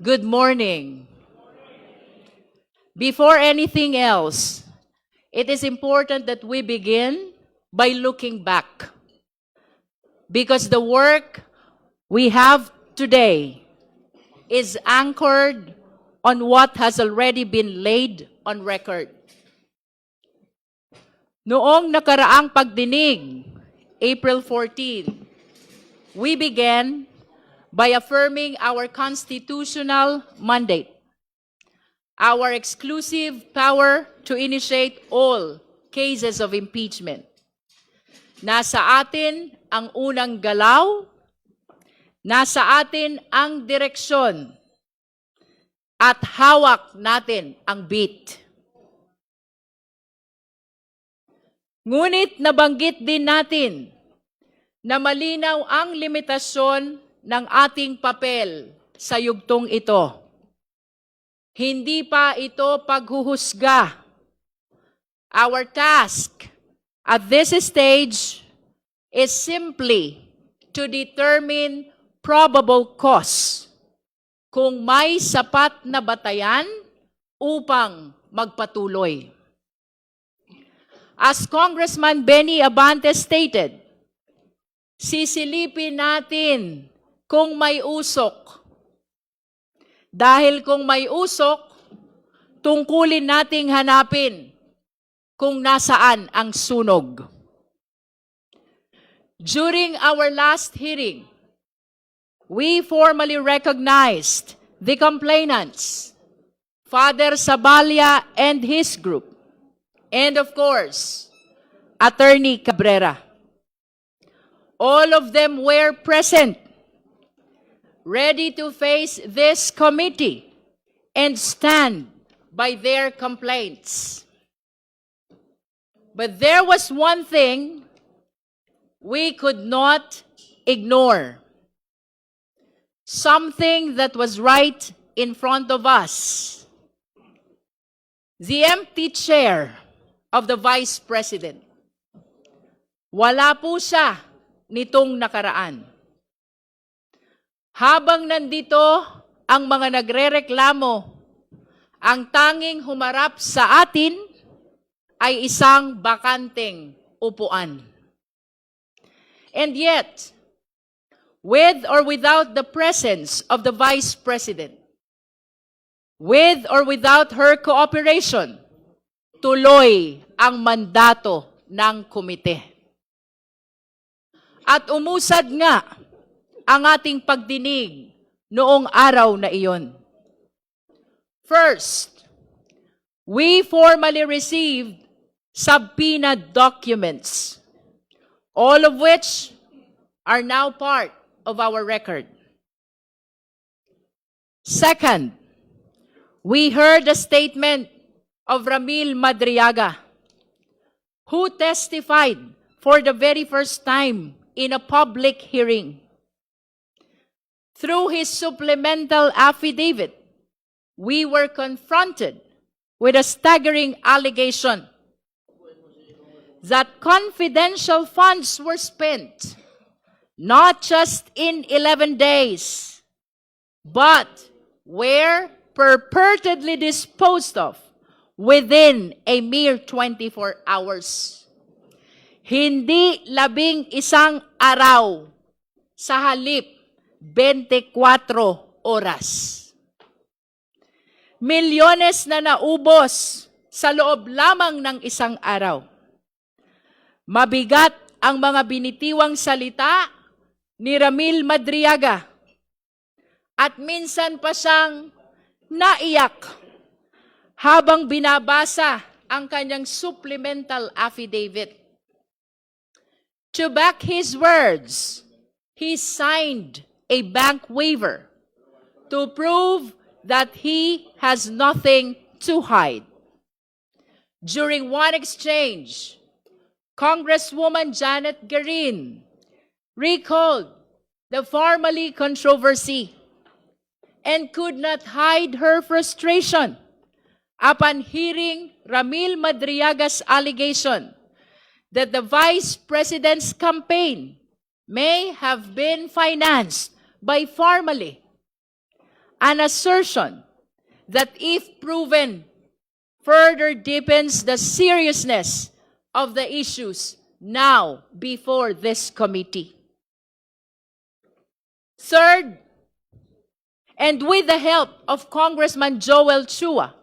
Good morning. Before anything else, it is important that we begin by looking back. Because the work we have today is anchored on what has already been laid on record. Noong nakaraang pagdinig, April 14, we began by affirming our constitutional mandate, our exclusive power to initiate all cases of impeachment. Nasa atin ang unang galaw, nasa atin ang direksyon, at hawak natin ang beat. Ngunit nabanggit din natin na malinaw ang limitasyon ng ating papel sa yugtong ito. Hindi pa ito paghuhusga. Our task at this stage is simply to determine probable cause kung may sapat na batayan upang magpatuloy. As Congressman Benny Abante stated, sisilipin natin kung may usok. Dahil kung may usok, tungkulin nating hanapin kung nasaan ang sunog. During our last hearing, we formally recognized the complainants, Father Sabalya and his group, and of course, Attorney Cabrera. All of them were present, ready to face this committee and stand by their complaints. But there was one thing we could not ignore. Something that was right in front of us. The empty chair of the Vice President. Wala po siya nitong nakaraan. Habang nandito ang mga nagrereklamo, ang tanging humarap sa atin ay isang bakanteng upuan. And yet, with or without the presence of the Vice President, with or without her cooperation, tuloy ang mandato ng komite. At umusad nga ang ating pagdinig noong araw na iyon. First, we formally received subpoena documents, all of which are now part of our record. Second, we heard a statement of Ramil Madriaga, who testified for the very first time in a public hearing. Through his supplemental affidavit, we were confronted with a staggering allegation that confidential funds were spent not just in 11 days, but were purportedly disposed of within a mere 24 hours. Hindi 11 araw, sa halip 24 oras. Milyones na naubos sa loob lamang ng isang araw. Mabigat ang mga binitiwang salita ni Ramil Madriaga at minsan pa siyang naiyak habang binabasa ang kanyang supplemental affidavit. To back his words, he signed a bank waiver to prove that he has nothing to hide. During one exchange, Congresswoman Janet Garin recalled the formerly controversy and could not hide her frustration upon hearing Ramil Madriaga's allegation that the Vice President's campaign may have been financed by formally an assertion that if proven, further deepens the seriousness of the issues now before this committee. Third, and with the help of Congressman Joel Chua,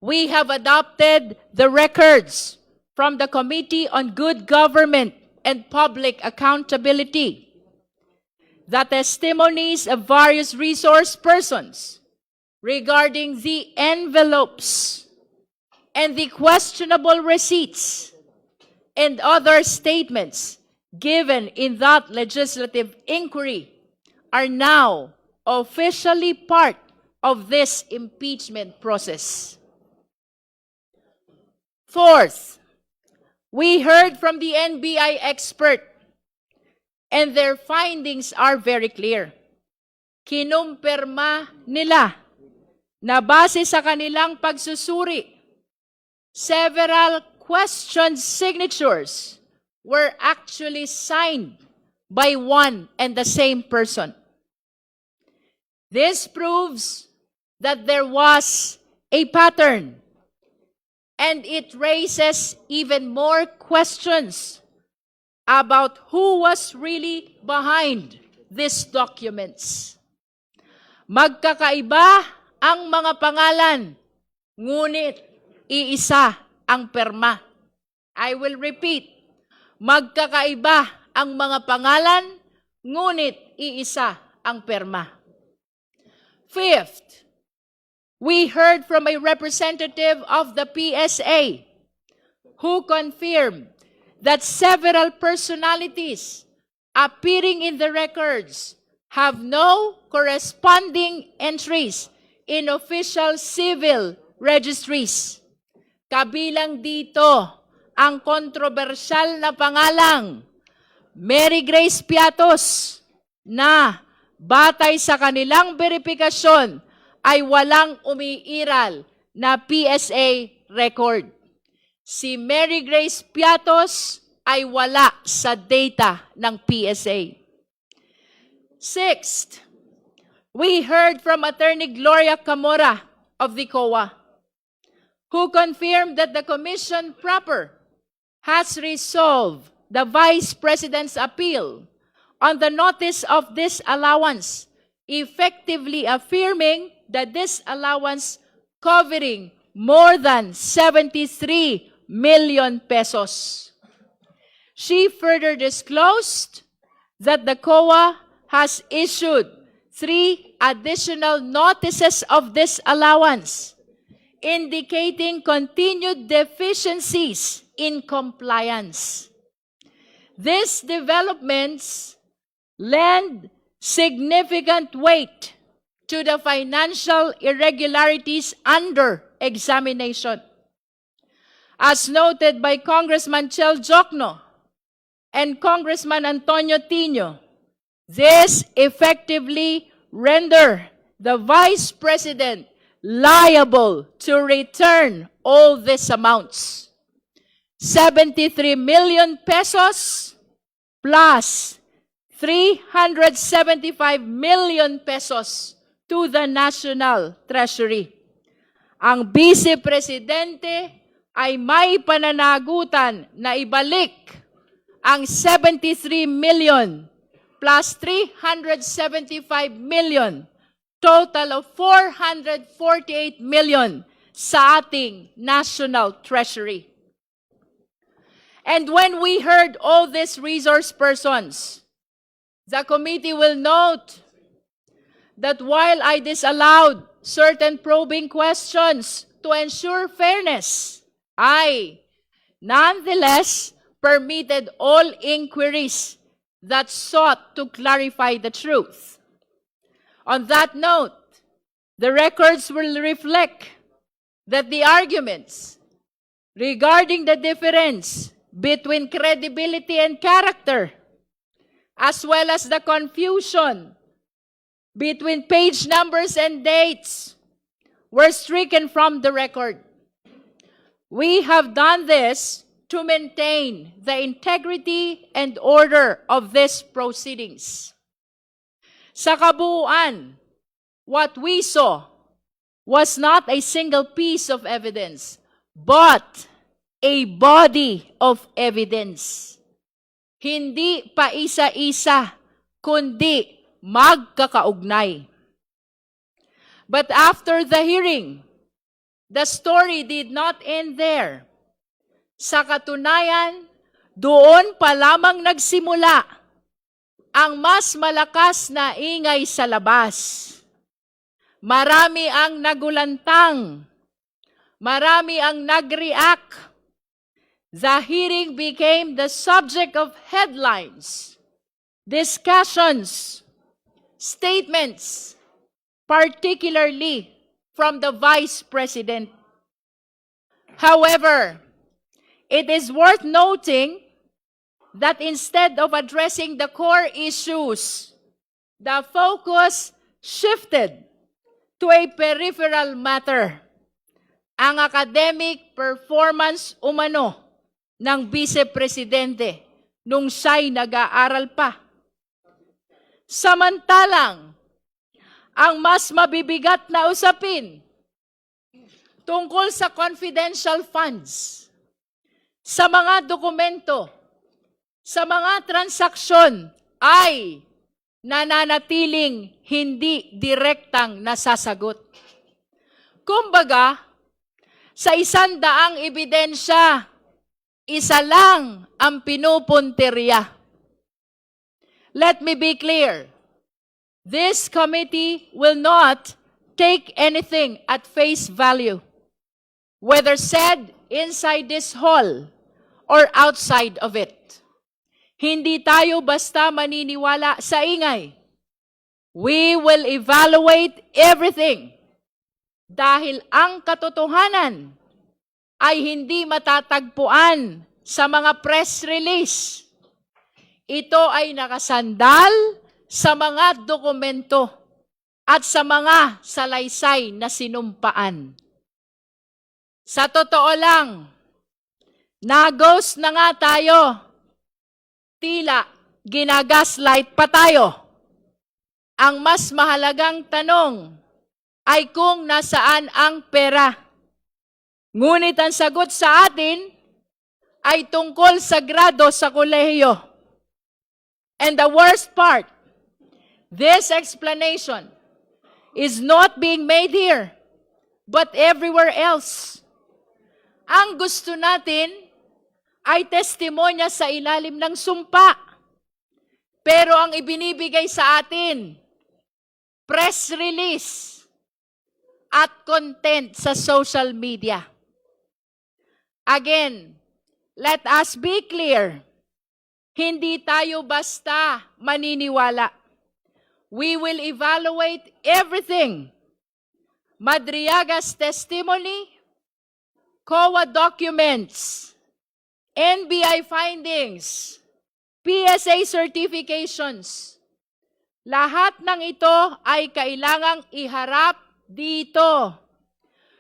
we have adopted the records from the Committee on Good Government and Public Accountability, the testimonies of various resource persons regarding the envelopes and the questionable receipts and other statements given in that legislative inquiry are now officially part of this impeachment process. Fourth, we heard from the NBI expert, and their findings are very clear. Kinumpirma nila na base sa kanilang pagsusuri, several question signatures were actually signed by one and the same person. This proves that there was a pattern, and it raises even more questions about who was really behind these documents. Magkakaiba ang mga pangalan, ngunit iisa ang perma. I will repeat, magkakaiba ang mga pangalan, ngunit iisa ang perma. Fifth, we heard from a representative of the PSA who confirmed that several personalities appearing in the records have no corresponding entries in official civil registries. Kabilang dito ang kontrobersyal na pangalang Mary Grace Piatos na batay sa kanilang verifikasyon ay walang umiiral na PSA record. Si Mary Grace Piatos ay wala sa data ng PSA. Sixth, we heard from Attorney Gloria Camora of the COA, who confirmed that the Commission proper has resolved the Vice President's appeal on the notice of disallowance, effectively affirming that this allowance covering more than 73 million pesos. She further disclosed that the COA has issued 3 additional notices of disallowance, indicating continued deficiencies in compliance. These developments lend significant weight to the financial irregularities under examination. As noted by Congressman Chel Jokno and Congressman Antonio Tino, this effectively render the Vice President liable to return all these amounts. 73 million pesos plus 375 million pesos to the National Treasury. Ang Vice Presidente ay may pananagutan na ibalik ang 73 million plus 375 million, total of 448 million sa ating National Treasury. And when we heard all these resource persons, the committee will note that while I disallowed certain probing questions to ensure fairness, I nonetheless permitted all inquiries that sought to clarify the truth. On that note, the records will reflect that the arguments regarding the difference between credibility and character, as well as the confusion between page numbers and dates, were stricken from the record. We have done this to maintain the integrity and order of these proceedings. Sa kabuuan, what we saw was not a single piece of evidence, but a body of evidence. Hindi pa isa-isa, kundi magkakaugnay. But after the hearing, the story did not end there. Sa katunayan, doon pa lamang nagsimula ang mas malakas na ingay sa labas. Marami ang nagulantang. Marami ang nag-react. The hearing became the subject of headlines, discussions, statements, particularly from the Vice President. However, it is worth noting that instead of addressing the core issues, the focus shifted to a peripheral matter, ang academic performance umano ng Vice-Presidente nung siya'y nag-aaral pa. Samantalang, ang mas mabibigat na usapin tungkol sa confidential funds, sa mga dokumento, sa mga transaksyon ay nananatiling hindi direktang nasasagot. Kumbaga, sa 100 ebidensya, isa lang ang pinupunteriya. Let me be clear. This committee will not take anything at face value, whether said inside this hall or outside of it. Hindi tayo basta maniniwala sa ingay. We will evaluate everything dahil ang katotohanan ay hindi matatagpuan sa mga press release. Ito ay nakasandal sa mga dokumento at sa mga salaysay na sinumpaan. Sa totoo lang, nagos na nga tayo. Tila ginagaslight pa tayo. Ang mas mahalagang tanong ay kung nasaan ang pera. Ngunit ang sagot sa atin ay tungkol sa grado sa kolehiyo. And the worst part, this explanation is not being made here, but everywhere else. Ang gusto natin ay testimonya sa ilalim ng sumpa. Pero ang ibinibigay sa atin, press release at content sa social media. Again, let us be clear. Hindi tayo basta maniniwala. We will evaluate everything. Madriaga's testimony, COA documents, NBI findings, PSA certifications. Lahat ng ito ay kailangang iharap dito.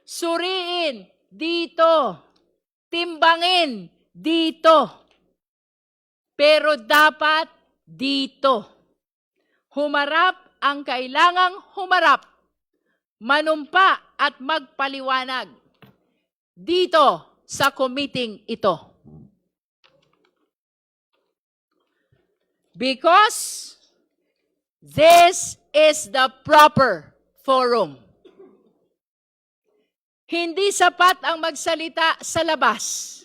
Suriin dito. Timbangin dito. Pero dapat dito. Humarap ang kailangang humarap. Manumpa at magpaliwanag. Dito sa committee ito. Because this is the proper forum. Hindi sapat ang magsalita sa labas.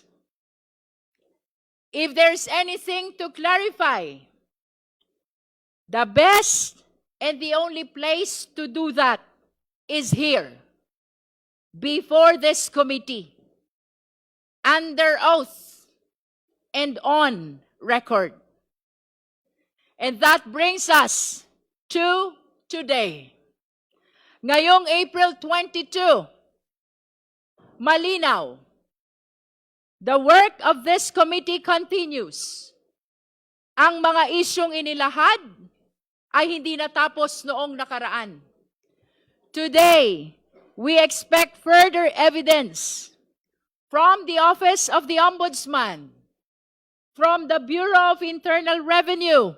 If there's anything to clarify, the best and the only place to do that is here, before this committee, under oath and on record. And that brings us to today. Ngayong April 22, malinaw, the work of this committee continues. Ang mga isyong inilahad ay hindi natapos noong nakaraan. Today, we expect further evidence from the Office of the Ombudsman, from the Bureau of Internal Revenue,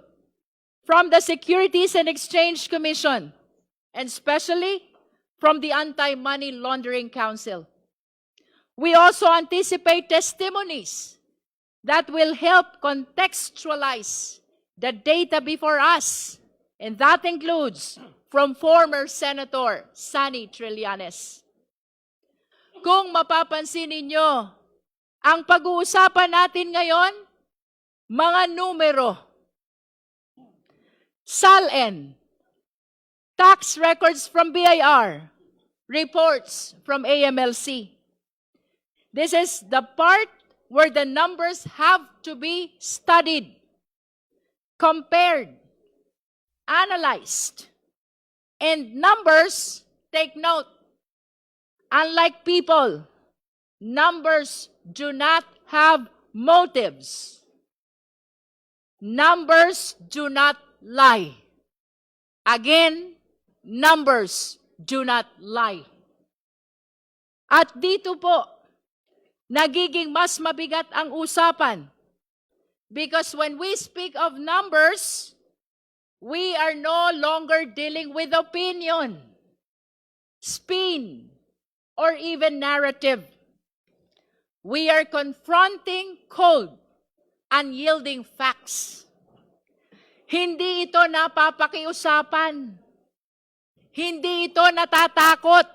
from the Securities and Exchange Commission, and especially from the Anti-Money Laundering Council. We also anticipate testimonies that will help contextualize the data before us, and that includes from former Senator Sonny Trillanes. Kung mapapansin ninyo, ang pag-uusapan natin ngayon, mga numero, SALN, tax records from BIR, reports from AMLC. This is the part where the numbers have to be studied, compared, analyzed. And numbers, take note, unlike people, numbers do not have motives. Numbers do not lie. Again, numbers do not lie. At dito po, nagiging mas mabigat ang usapan. Because when we speak of numbers, we are no longer dealing with opinion, spin, or even narrative. We are confronting cold, unyielding facts. Hindi ito napapakiusapan. Hindi ito natatakot.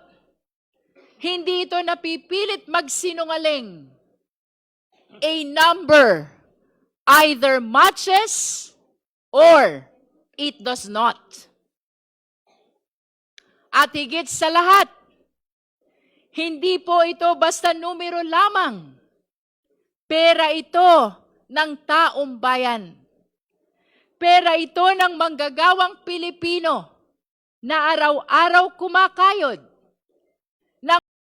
Hindi ito napipilit magsinungaling. A number either matches or it does not. At higit sa lahat, hindi po ito basta numero lamang. Pera ito ng taong bayan. Pera ito ng manggagawang Pilipino na araw-araw kumakayod